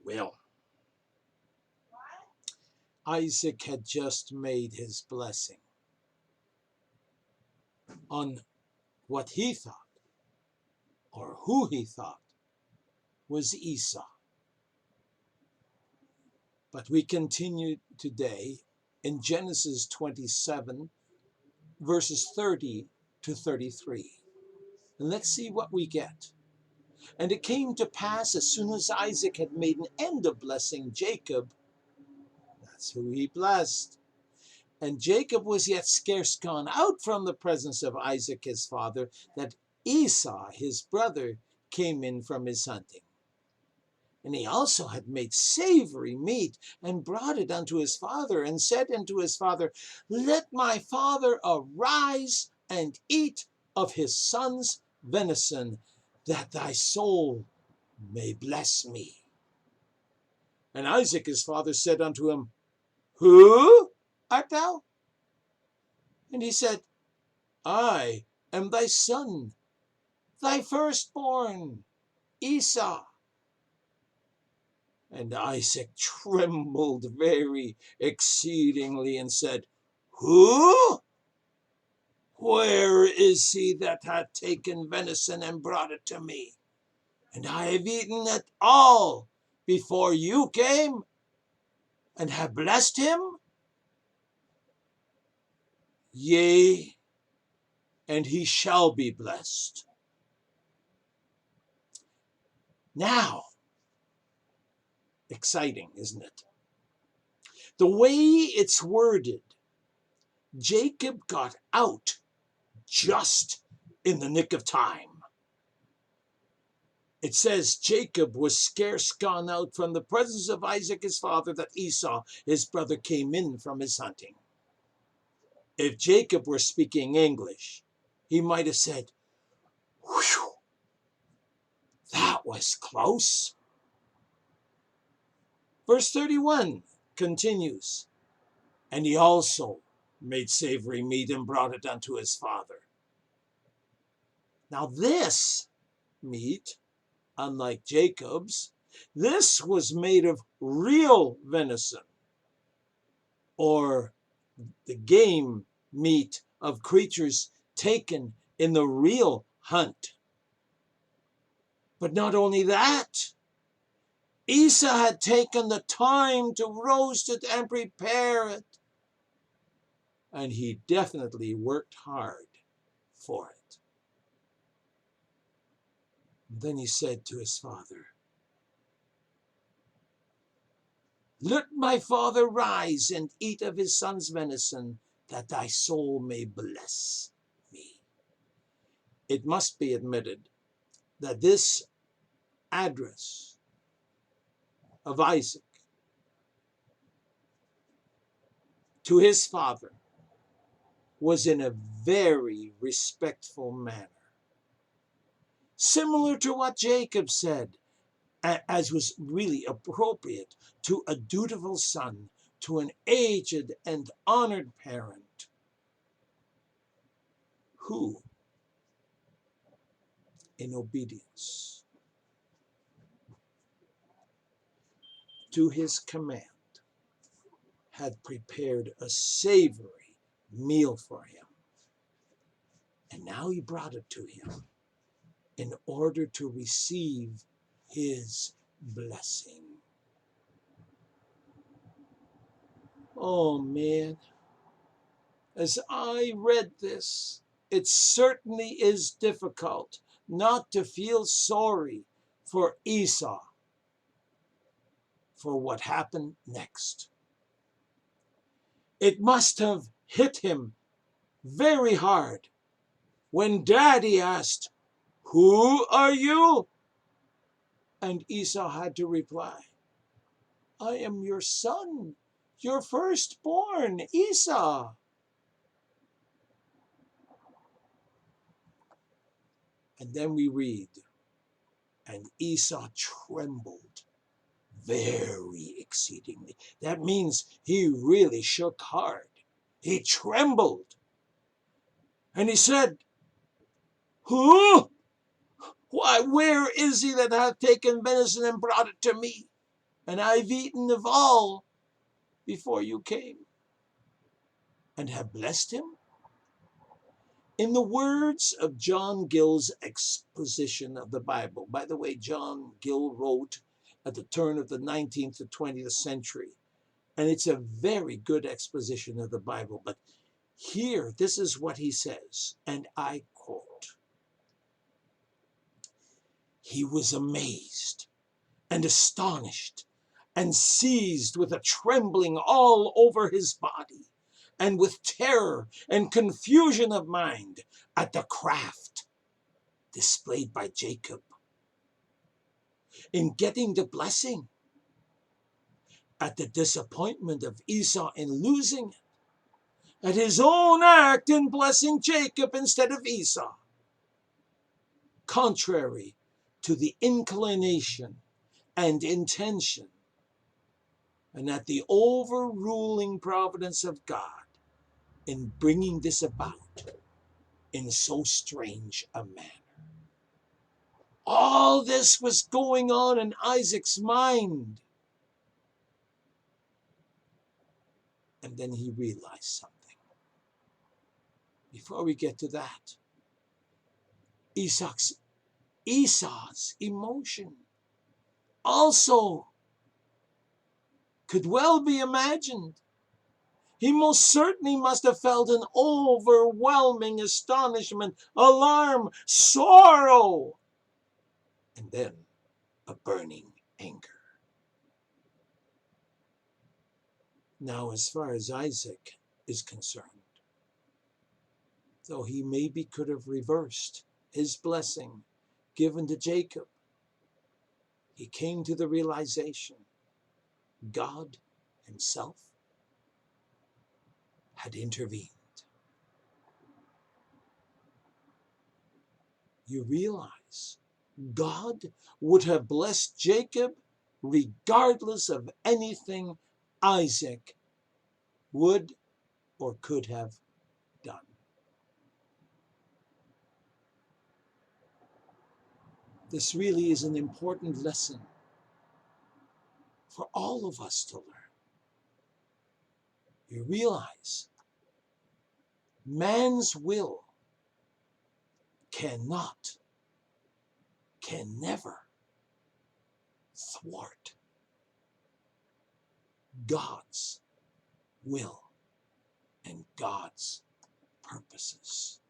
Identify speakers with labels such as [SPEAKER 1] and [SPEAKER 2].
[SPEAKER 1] Well, Isaac had just made his blessing on what he thought, or who he thought, was Esau. But we continue today in Genesis 27, verses 30 to 33. And let's see what we get. And it came to pass, as soon as Isaac had made an end of blessing Jacob, that's who he blessed, and Jacob was yet scarce gone out from the presence of Isaac his father, that Esau his brother came in from his hunting. And he also had made savory meat, and brought it unto his father, and said unto his father, Let my father arise, and eat of his son's venison, that thy soul may bless me. And Isaac his father said unto him, Who art thou? And he said, I am thy son, thy firstborn, Esau. And Isaac trembled very exceedingly, and said, Who? Where is he that hath taken venison and brought it to me? And I have eaten it all before you came, and have blessed him? Yea, and he shall be blessed. Now, exciting, isn't it? The way it's worded, Jacob got out just in the nick of time. It says Jacob was scarce gone out from the presence of Isaac his father, that Esau his brother came in from his hunting. If Jacob were speaking English, he might have said, Whew, that was close. Verse 31 continues, and he also made savory meat and brought it unto his father. Now this meat, unlike Jacob's, this was made of real venison, or the game meat of creatures taken in the real hunt. But not only that, Esau had taken the time to roast it and prepare it, and he definitely worked hard for it. Then he said to his father, Let my father rise and eat of his son's venison, that thy soul may bless me. It must be admitted that this address of Isaac to his father was in a very respectful manner, similar to what Jacob said, as was really appropriate to a dutiful son, to an aged and honored parent, who, in obedience to his command, had prepared a savory meal for him. And now he brought it to him in order to receive his blessing. Oh man, as I read this, it certainly is difficult not to feel sorry for Esau for what happened next. It must have hit him very hard when Daddy asked, Who are you? And Esau had to reply, I am your son, your firstborn, Esau. And then we read, and Esau trembled very exceedingly. That means he really shook hard. He trembled. And he said, Who? Why, where is he that hath taken venison and brought it to me? and I've eaten of all before you came, and have blessed him. In the words of John Gill's exposition of the Bible, by the way, John Gill wrote at the turn of the 19th to 20th century, and it's a very good exposition of the Bible. But here, this is what he says, and I quote, "He was amazed and astonished and seized with a trembling all over his body, and with terror and confusion of mind at the craft displayed by Jacob in getting the blessing, at the disappointment of Esau in losing it, at his own act in blessing Jacob instead of Esau, contrary to the inclination and intention, and at the overruling providence of God in bringing this about in so strange a manner." All this was going on in Isaac's mind. And then he realized something. Before we get to that, Esau's emotion also could well be imagined. He most certainly must have felt an overwhelming astonishment, alarm, sorrow, and then a burning anger. Now, as far as Isaac is concerned, though he maybe could have reversed his blessing given to Jacob, he came to the realization God himself had intervened. You realize God would have blessed Jacob regardless of anything Isaac would or could have done. This really is an important lesson for all of us to learn. You realize man's will can never thwart God's will and God's purposes.